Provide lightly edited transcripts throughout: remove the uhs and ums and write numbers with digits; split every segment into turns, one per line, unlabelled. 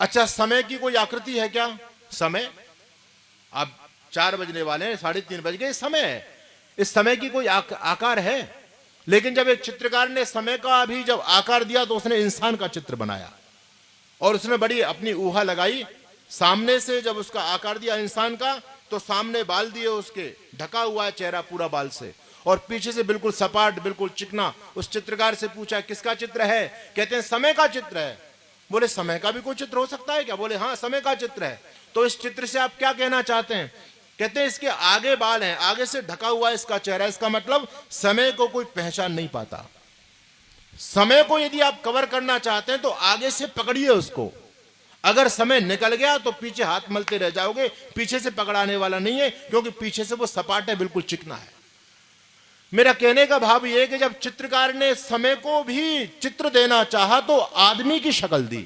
अच्छा, समय की कोई आकृति है क्या? समय, अब 4 बजने वाले हैं, 3:30 बज गए, समय है। इस समय की कोई आकार है? लेकिन जब एक चित्रकार ने समय का भी जब आकार दिया तो उसने इंसान का चित्र बनाया और उसने बड़ी अपनी ऊहा लगाई। सामने से जब उसका आकार दिया इंसान का, तो सामने बाल दिए उसके, ढका हुआ है चेहरा पूरा बाल से, और पीछे से बिल्कुल सपाट, बिल्कुल चिकना। उस चित्रकार से पूछा किसका चित्र है? कहते हैं समय का चित्र है। बोले समय का भी कोई चित्र हो सकता है क्या? बोले हाँ, समय का चित्र है। तो इस चित्र से आप क्या कहना चाहते हैं? कहते हैं इसके आगे बाल हैं, आगे से ढका हुआ इसका चेहरा, इसका मतलब समय को कोई पहचान नहीं पाता। समय को यदि आप कवर करना चाहते हैं तो आगे से पकड़िए उसको। अगर समय निकल गया तो पीछे हाथ मलते रह जाओगे, पीछे से पकड़ाने वाला नहीं है, क्योंकि पीछे से वो सपाट है, बिल्कुल चिकना है। मेरा कहने का भाव यह है कि जब चित्रकार ने समय को भी चित्र देना चाहा तो आदमी की शक्ल दी।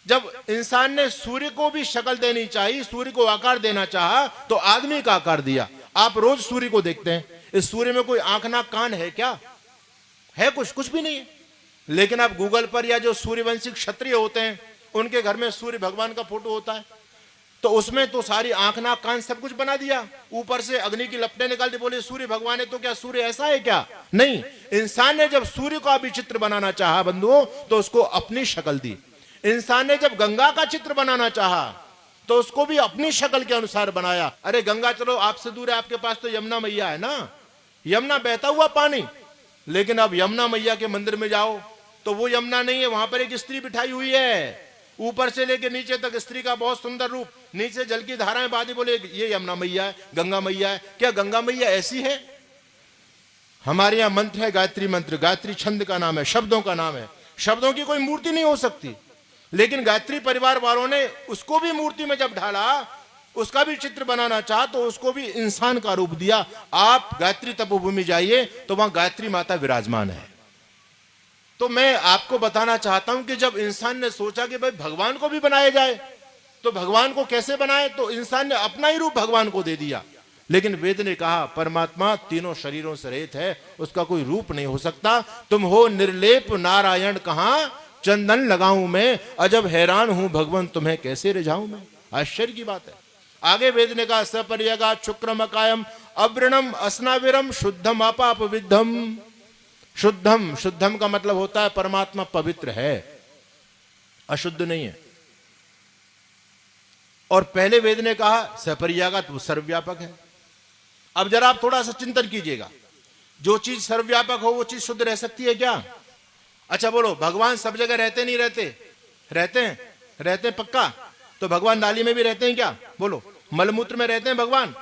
जब इंसान ने सूर्य को भी शक्ल देनी चाहिए, सूर्य को आकार देना चाहा, तो आदमी का आकार दिया। आप रोज सूर्य को देखते हैं, इस सूर्य में कोई आंख नाक कान है क्या? है कुछ भी नहीं है। लेकिन आप गूगल पर या जो सूर्यवंशी क्षत्रिय होते हैं उनके घर में सूर्य भगवान का फोटो होता है, तो उसमें तो सारी आंख नाक कान सब कुछ बना दिया, ऊपर से अग्नि की लपटें निकाल दी, बोले सूर्य भगवान है। तो क्या सूर्य ऐसा है क्या? नहीं। इंसान ने जब सूर्य का भी चित्र बनाना चाहा बंधुओं, तो उसको अपनी शक्ल दी। इंसान ने जब गंगा का चित्र बनाना चाहा तो उसको भी अपनी शक्ल के अनुसार बनाया। अरे गंगा चलो आपसे दूर है, आपके पास तो यमुना मैया है ना, यमुना बहता हुआ पानी। लेकिन अब यमुना मैया के मंदिर में जाओ तो वो यमुना नहीं है, वहां पर एक स्त्री बिठाई हुई है, ऊपर से लेकर नीचे तक स्त्री का बहुत सुंदर रूप, नीचे जल की धाराएं बहती, बोले ये यमुना मैया है, गंगा मैया है। क्या गंगा मैया ऐसी है? हमारे यहां मंत्र है गायत्री मंत्र, गायत्री छंद का नाम है, शब्दों का नाम है। शब्दों की कोई मूर्ति नहीं हो सकती, लेकिन गायत्री परिवार वालों ने उसको भी मूर्ति में जब ढाला, उसका भी चित्र बनाना चाहा तो उसको भी इंसान का रूप दिया। आप गायत्री तपोभूमि जाइए तो वहां गायत्री माता विराजमान है। तो मैं आपको बताना चाहता हूं कि जब इंसान ने सोचा कि भाई भगवान को भी बनाया जाए, तो भगवान को कैसे बनाए? तो इंसान ने अपना ही रूप भगवान को दे दिया। लेकिन वेद ने कहा परमात्मा तीनों शरीरों से रहित है, उसका कोई रूप नहीं हो सकता। तुम हो निर्लेप नारायण कहां चंदन लगाऊं मैं, अजब हैरान हूं भगवान तुम्हें कैसे रिझाऊं मैं। आश्चर्य की बात है। आगे वेद ने कहा सपर्यगा शुक्रमकायम अव्रणम अस्नाविरम शुद्धम अपाप विद्धम। शुद्धम, शुद्धम का मतलब होता है परमात्मा पवित्र है, अशुद्ध नहीं है। और पहले वेद ने कहा सपर्यगा तो सर्वव्यापक है। अब जरा आप थोड़ा सा चिंतन कीजिएगा, जो चीज सर्वव्यापक हो वो चीज शुद्ध रह सकती है क्या? अच्छा बोलो, भगवान सब जगह रहते नहीं रहते? रहते हैं, रहते हैं पक्का। तो भगवान नाली में भी रहते हैं क्या? बोलो, मलमूत्र में रहते हैं भगवान?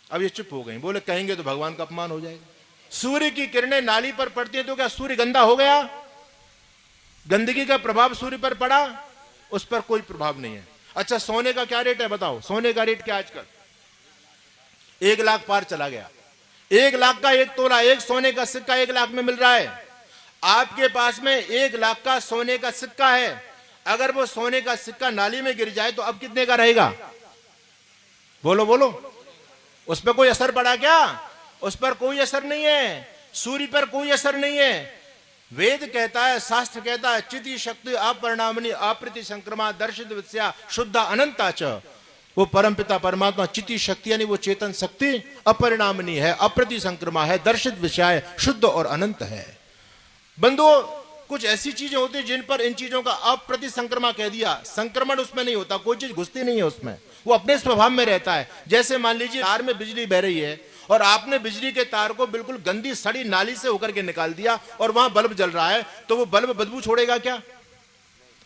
अब ये चुप हो गए, बोले कहेंगे तो भगवान का अपमान हो जाएगा। सूर्य की किरणें नाली पर पड़ती है तो क्या सूर्य गंदा हो गया? गंदगी का प्रभाव सूर्य पर पड़ा? उस पर कोई प्रभाव नहीं है। अच्छा सोने का क्या रेट है बताओ? सोने का रेट क्या आजकल? 1 लाख पार चला गया। 1 लाख का 1 तोला, एक सोने का सिक्का 1 लाख में मिल रहा है। आपके पास में 1 लाख का सोने का सिक्का है, अगर वो सोने का सिक्का नाली में गिर जाए तो अब कितने का रहेगा? बोलो बोलो, उस पर कोई असर पड़ा क्या? उस पर कोई असर नहीं है, सूर्य पर कोई असर नहीं है। वेद कहता है, शास्त्र कहता है चिति शक्ति अपरिणामिनी अप्रति संक्रमा दर्शित विद्या शुद्ध अनंता च। वो परमपिता परमात्मा चिति शक्ति यानी वो चेतन शक्ति अपरिणामिनी है, अप्रति संक्रमा है, दर्शित विषय शुद्ध और अनंत है। बंधुओं कुछ ऐसी चीजें होती हैं जिन पर इन चीजों का अप्रति संक्रमा कह दिया, संक्रमण उसमें नहीं होता, कोई चीज घुसती नहीं है उसमें, वो अपने स्वभाव में रहता है। जैसे मान लीजिए तार में बिजली बह रही है और आपने बिजली के तार को बिल्कुल गंदी सड़ी नाली से होकर के निकाल दिया और वहां बल्ब जल रहा है, तो वो बल्ब बदबू छोड़ेगा क्या?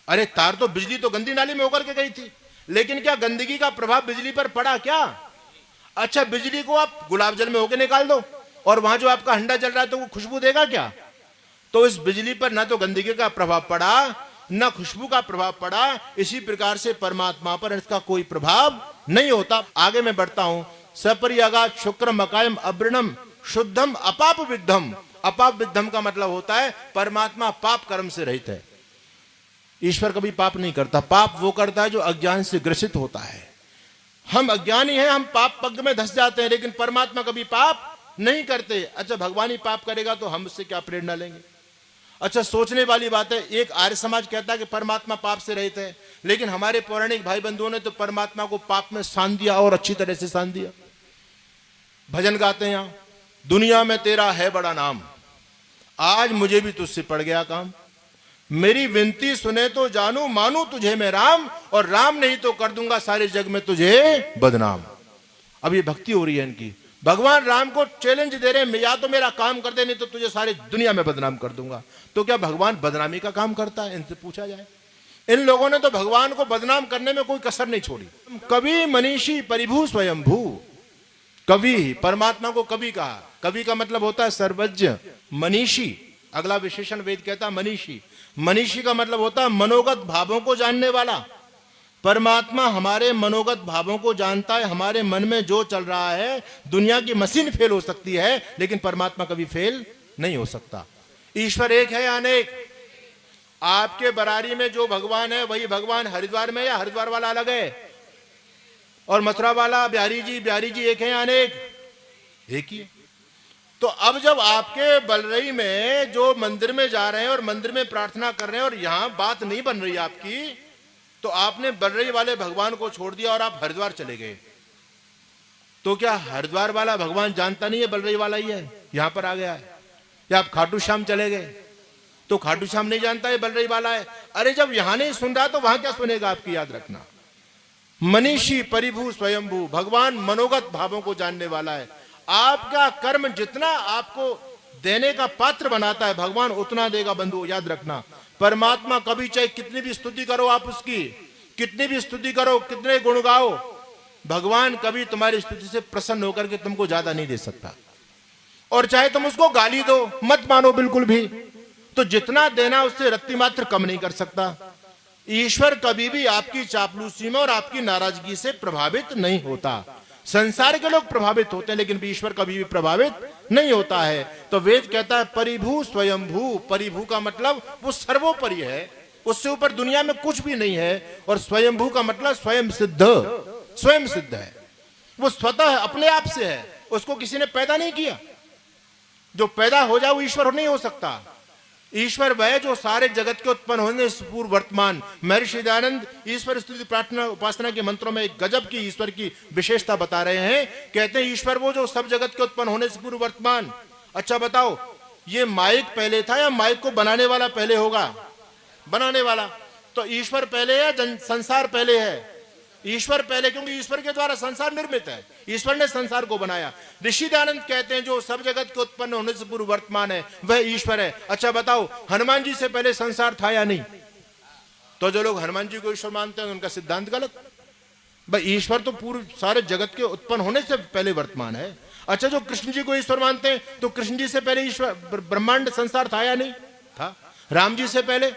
अरे तार तो, बिजली तो गंदी नाली में होकर के गई थी, लेकिन क्या गंदगी का प्रभाव बिजली पर पड़ा क्या? अच्छा बिजली को आप गुलाब जल में होकर निकाल दो और वहां जो आपका हंडा जल रहा है तो वो खुशबू देगा क्या? तो इस बिजली पर ना तो गंदगी का प्रभाव पड़ा ना खुशबू का प्रभाव पड़ा। इसी प्रकार से परमात्मा पर इसका कोई प्रभाव नहीं होता। आगे मैं बढ़ता हूं। सपर्यगा शुक्रम अकायम अव्रणम शुद्धम अपाप विद्धम। अपाप विद्धम का मतलब होता है परमात्मा पाप कर्म से रहित है। ईश्वर कभी पाप नहीं करता, पाप वो करता है जो अज्ञान से ग्रसित होता है। हम अज्ञानी हैं, हम पाप पग में धस जाते हैं, लेकिन परमात्मा कभी पाप नहीं करते। अच्छा भगवान ही पाप करेगा तो हम उससे क्या प्रेरणा लेंगे? अच्छा, सोचने वाली बात है, एक आर्य समाज कहता है कि परमात्मा पाप से रहित है, लेकिन हमारे पौराणिक भाई बंधुओं ने तो परमात्मा को पाप में सान दिया और अच्छी तरह से सान दिया। भजन गाते हैं यहां, दुनिया में तेरा है बड़ा नाम, आज मुझे भी तुझसे पड़ गया काम, मेरी विनती सुने तो जानू मानू तुझे मैं राम, और राम नहीं तो कर दूंगा सारे जग में तुझे बदनाम। अब ये भक्ति हो रही है इनकी, भगवान राम को चैलेंज दे रहे हैं, या तो मेरा काम कर दे, नहीं तो तुझे सारी दुनिया में बदनाम कर दूंगा। तो क्या भगवान बदनामी का काम करता है? इनसे पूछा जाए। इन लोगों ने तो भगवान को बदनाम करने में कोई कसर नहीं छोड़ी। कवि मनीषी परिभू स्वयंभू, कवि, परमात्मा को कवि कहा। कवि का मतलब होता है सर्वज्ञ, मनीषी, अगला विशेषण वेद कहता है मनीषी। मनीषी का मतलब होता है मनोगत भावों को जानने वाला। परमात्मा हमारे मनोगत भावों को जानता है, हमारे मन में जो चल रहा है। दुनिया की मशीन फेल हो सकती है, लेकिन परमात्मा कभी फेल नहीं हो सकता। ईश्वर एक है या अनेक? आपके बरारी में जो भगवान है वही भगवान हरिद्वार में, या हरिद्वार वाला अलग है? और मथुरा वाला बिहारी जी एक है या अनेक? एक ही है। तो अब जब आपके बलरई में जो मंदिर में जा रहे हैं और मंदिर में प्रार्थना कर रहे हैं और यहां बात नहीं बन रही आपकी, तो आपने बलरई वाले भगवान को छोड़ दिया और आप हरिद्वार चले गए। तो क्या हरिद्वार वाला भगवान जानता नहीं है बलरई वाला ही है, यहां पर आ गया है? या आप खाटू श्याम चले गए तो खाटू श्याम नहीं जानता है बलरई वाला है? अरे जब यहां नहीं सुन रहा तो वहां क्या सुनेगा? आपकी याद रखना, मनीषी परिभू स्वयंभू, भगवान मनोगत भावों को जानने वाला है। आपका कर्म जितना आपको देने का पात्र बनाता है, भगवान उतना देगा बंधु, याद रखना। परमात्मा कभी चाहे कितनी भी स्तुति करो आप उसकी, कितनी भी स्तुति करो, कितने गुण गाओ, भगवान कभी तुम्हारी स्तुति से प्रसन्न होकर के तुमको ज्यादा नहीं दे सकता। और चाहे तुम उसको गाली दो, मत मानो बिल्कुल भी, तो जितना देना उससे रत्ती मात्र कम नहीं कर सकता। ईश्वर कभी भी आपकी चापलूसी में और आपकी नाराजगी से प्रभावित नहीं होता। संसार के लोग प्रभावित होते हैं, लेकिन ईश्वर कभी भी प्रभावित नहीं होता है। तो वेद कहता है परिभू स्वयंभू। परिभू का मतलब वो सर्वोपरि है, उससे ऊपर दुनिया में कुछ भी नहीं है। और स्वयंभू का मतलब स्वयं सिद्ध, स्वयं सिद्ध है, वो स्वतः अपने आप से है, उसको किसी ने पैदा नहीं किया। जो पैदा हो जाए वो ईश्वर नहीं हो सकता। ईश्वर वह जो सारे जगत के उत्पन्न होने से पूर्व वर्तमान। महर्षि दयानंद ईश्वर स्तुति प्रार्थना उपासना के मंत्रों में एक गजब की ईश्वर की विशेषता बता रहे हैं। कहते हैं ईश्वर वो जो सब जगत के उत्पन्न होने से पूर्व वर्तमान। अच्छा बताओ, ये माइक पहले था या माइक को बनाने वाला पहले होगा? बनाने वाला। तो ईश्वर पहले है, संसार पहले है? ईश्वर पहले, क्योंकि ईश्वर के द्वारा संसार निर्मित है, ईश्वर ने संसार को बनाया। ऋषि दयानंद कहते हैं जो सब जगत के उत्पन्न होने से पूर्व वर्तमान है वह ईश्वर है। अच्छा बताओ, हनुमान जी से पहले संसार था या नहीं? तो जो लोग हनुमान जी को ईश्वर मानते हैं उनका सिद्धांत गलत। भाई ईश्वर तो पूर्व सारे जगत के उत्पन्न होने से पहले वर्तमान है। अच्छा, जो कृष्ण जी को ईश्वर मानते हैं तो कृष्ण जी से पहले ईश्वर ब्रह्मांड संसार था या नहीं? था। राम जी से पहले,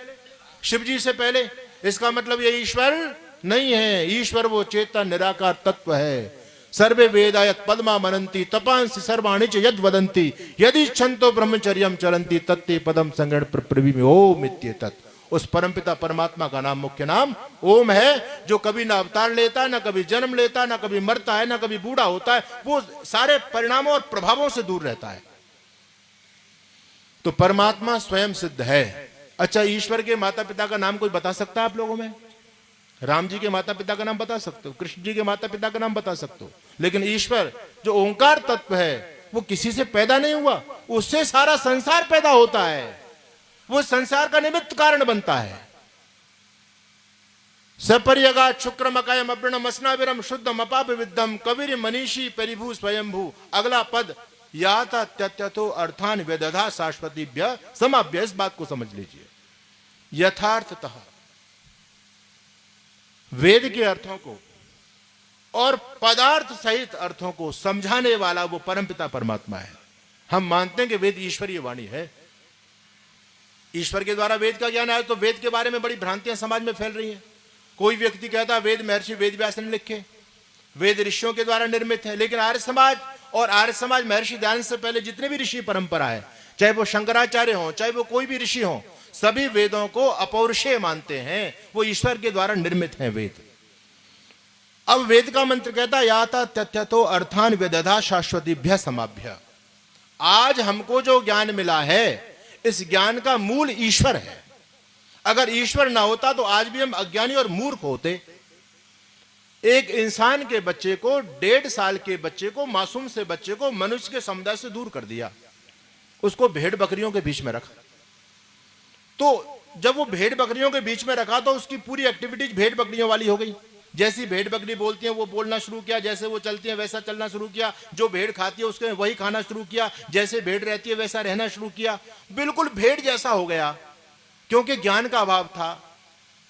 शिव जी से पहले, इसका मतलब ये ईश्वर नहीं है। ईश्वर वो चेतन निराकार तत्व है। सर्वे वेदायत पद्मा मनंती तपांसि सर्वाणि च यद वदंती यदि छंतो ब्रह्मचर्यम चरंती तत्ते पदम संगण प्रभि ओम इत्येतत्। उस परमपिता परमात्मा का नाम, मुख्य नाम ओम है, जो कभी ना अवतार लेता है, ना कभी जन्म लेता है, ना कभी मरता है, ना कभी बूढ़ा होता है। वो सारे परिणामों और प्रभावों से दूर रहता है। तो परमात्मा स्वयं सिद्ध है। अच्छा, ईश्वर के माता पिता का नाम कोई बता सकता है आप लोगों में? राम जी के माता पिता का नाम बता सकते हो, कृष्ण जी के माता पिता का नाम बता सकते हो, लेकिन ईश्वर जो ओंकार तत्व है वो किसी से पैदा नहीं हुआ, उससे सारा संसार पैदा होता है। वो संसार का निमित्त कारण बनता है। सपर्यगा शुक्रम अकायम अब्रणम अस्नाविरम शुद्धम अपाप विद्धम कबीर मनीषी परिभू स्वयंभू। अगला पद याता त्यत्यतो अर्थान वेदधा शाश्वतीभ्य समाभ्य। इस बात को समझ लीजिए, यथार्थतः वेद के अर्थों को और पदार्थ सहित अर्थों को समझाने वाला वो परमपिता परमात्मा है। हम मानते हैं कि वेद ईश्वरीय वाणी है, ईश्वर के द्वारा वेद का ज्ञान आया। तो वेद के बारे में बड़ी भ्रांतियां समाज में फैल रही हैं। कोई व्यक्ति कहता वेद महर्षि वेदव्यास ने लिखे, वेद ऋषियों के द्वारा निर्मित है। लेकिन आर्य समाज और आर्य समाज महर्षि दयानंद से पहले जितने भी ऋषि परंपरा है, चाहे वो शंकराचार्य हो, चाहे वो कोई भी ऋषि हो, सभी वेदों को अपौरुषेय मानते हैं। वो ईश्वर के द्वारा निर्मित हैं वेद। अब वेद का मंत्र कहता याता तथ्यतो अर्थान वेदधा शाश्वतीभ्य समाभ्य। आज हमको जो ज्ञान मिला है इस ज्ञान का मूल ईश्वर है। अगर ईश्वर ना होता तो आज भी हम अज्ञानी और मूर्ख होते। एक इंसान के बच्चे को, 1.5 साल के बच्चे को, मासूम से बच्चे को मनुष्य के समुदाय से दूर कर दिया, उसको भेड़ बकरियों के बीच में रखा। तो जब वो भेड़ बकरियों के बीच में रखा तो उसकी पूरी एक्टिविटीज भेड़ बकरियों वाली हो गई। जैसी भेड़ बकरी बोलती है वो बोलना शुरू किया, जैसे वो चलती है वैसा चलना शुरू किया, जो भेड़ खाती है उसके वही खाना शुरू किया, जैसे भेड़ रहती है वैसा रहना शुरू किया, बिल्कुल भेड़ जैसा हो गया, क्योंकि ज्ञान का अभाव था।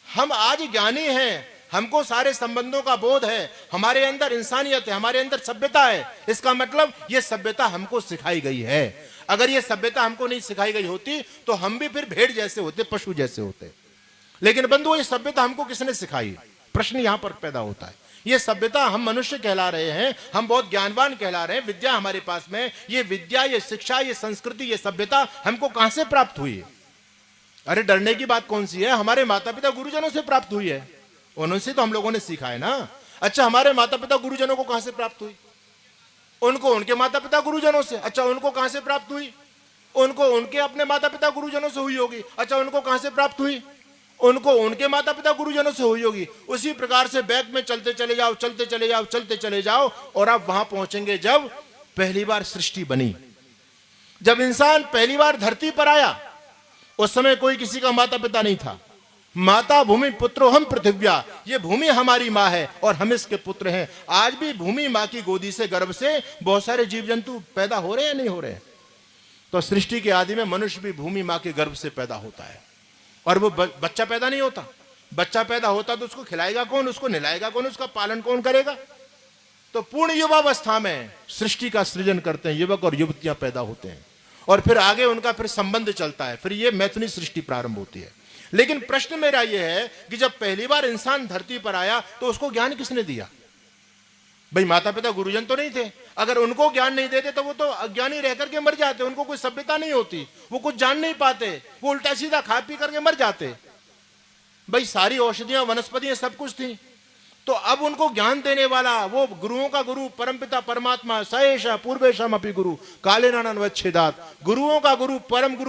हम आज ज्ञानी हैं, हमको सारे संबंधों का बोध है, हमारे अंदर इंसानियत है, हमारे अंदर सभ्यता है। इसका मतलब ये सभ्यता हमको सिखाई गई है। अगर ये सभ्यता हमको नहीं सिखाई गई होती तो हम भी फिर भेड़ जैसे होते, पशु जैसे होते। लेकिन बंधुओं, ये सभ्यता हमको किसने सिखाई? प्रश्न यहां पर पैदा होता है। ये सभ्यता, हम मनुष्य कहला रहे हैं, हम बहुत ज्ञानवान कहला रहे हैं, विद्या हमारे पास में, ये विद्या, ये शिक्षा, ये संस्कृति, ये सभ्यता हमको कहां से प्राप्त हुई? अरे डरने की बात कौन सी है? हमारे माता पिता गुरुजनों से प्राप्त हुई है, उनसे तो हम लोगों ने सीखा है ना। अच्छा, हमारे माता पिता गुरुजनों को कहां से प्राप्त हुई? उनको उनके माता पिता गुरुजनों से। अच्छा, उनको कहां से प्राप्त हुई? उनको उनके अपने माता पिता गुरुजनों से हुई होगी। अच्छा, उनको कहां से प्राप्त हुई? उनको उनके माता पिता गुरुजनों से हुई होगी। उसी प्रकार से बैक में चलते चले जाओ, चलते चले जाओ, चलते चले जाओ, और आप वहां पहुंचेंगे जब पहली बार सृष्टि बनी। जब इंसान पहली बार धरती पर आया, उस समय कोई किसी का माता पिता नहीं था। माता भूमि पुत्रो हम पृथिव्या, ये भूमि हमारी माँ है और हम इसके पुत्र हैं। आज भी भूमि माँ की गोदी से, गर्भ से बहुत सारे जीव जंतु पैदा हो रहे हैं, नहीं हो रहे हैं? तो सृष्टि के आदि में मनुष्य भी भूमि माँ के गर्भ से पैदा होता है। और वो बच्चा पैदा नहीं होता। बच्चा पैदा होता तो उसको खिलाएगा कौन, उसको नहलाएगा कौन, उसका पालन कौन करेगा? तो पूर्ण युवावस्था में सृष्टि का सृजन करते हैं, युवक और युवतियां पैदा होते हैं, और फिर आगे उनका फिर संबंध चलता है, फिर ये मैथुनी सृष्टि प्रारंभ होती है। लेकिन प्रश्न मेरा यह है कि जब पहली बार इंसान धरती पर आया तो उसको ज्ञान किसने दिया? भाई माता पिता गुरुजन तो नहीं थे। अगर उनको ज्ञान नहीं देते तो वो तो अज्ञानी रह करके मर जाते, उनको कोई सभ्यता नहीं होती, वो कुछ जान नहीं पाते, वो उल्टा सीधा खा पी करके मर जाते। भाई सारी औषधियां, वनस्पतियां सब कुछ थी। तो अब उनको ज्ञान देने वाला वो गुरुओं का गुरु परमपिता परमात्मा, सएषा पूर्वेशम अपि गुरु काले नानवच्छेदात। गुरुओं का गुरु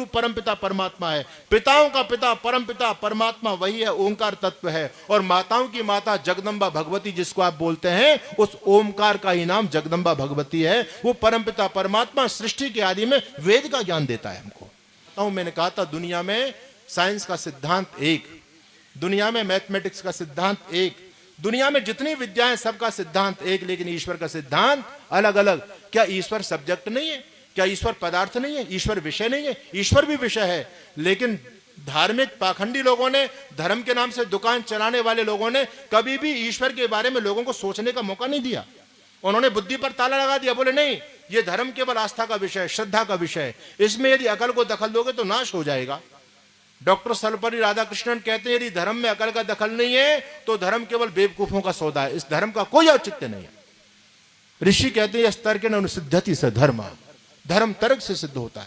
परमपिता परमात्मा है। पिताओं का पिता परमपिता परमात्मा वही है, ओंकार तत्व है। और माताओं की माता जगदम्बा भगवती, जिसको आप बोलते हैं, उस ओंकार का ही नाम जगदम्बा भगवती है। वो परमपिता परमात्मा सृष्टि के आदि में वेद का ज्ञान देता है हमको। मैंने कहा था दुनिया में साइंस का सिद्धांत एक, दुनिया में मैथमेटिक्स का सिद्धांत एक, दुनिया में जितनी विद्याएं सबका सिद्धांत एक, लेकिन ईश्वर का सिद्धांत अलग अलग। क्या ईश्वर सब्जेक्ट नहीं है? क्या ईश्वर पदार्थ नहीं है? ईश्वर विषय नहीं है? ईश्वर भी विषय है। लेकिन धार्मिक पाखंडी लोगों ने, धर्म के नाम से दुकान चलाने वाले लोगों ने कभी भी ईश्वर के बारे में लोगों को सोचने का मौका नहीं दिया। उन्होंने बुद्धि पर ताला लगा दिया, बोले नहीं, ये धर्म केवल आस्था का विषय, श्रद्धा का विषय, इसमें यदि अकल को दखल दोगे तो नाश हो जाएगा। डॉक्टर सर्वपल्ली राधाकृष्णन कहते हैं यदि धर्म में अकल का दखल नहीं है तो धर्म केवल बेवकूफों का सौदा है, इस धर्म का कोई औचित्य नहीं है। ऋषि कहते हैं तर्क न अनुसिद्धति से धर्म, धर्म तर्क से सिद्ध होता है।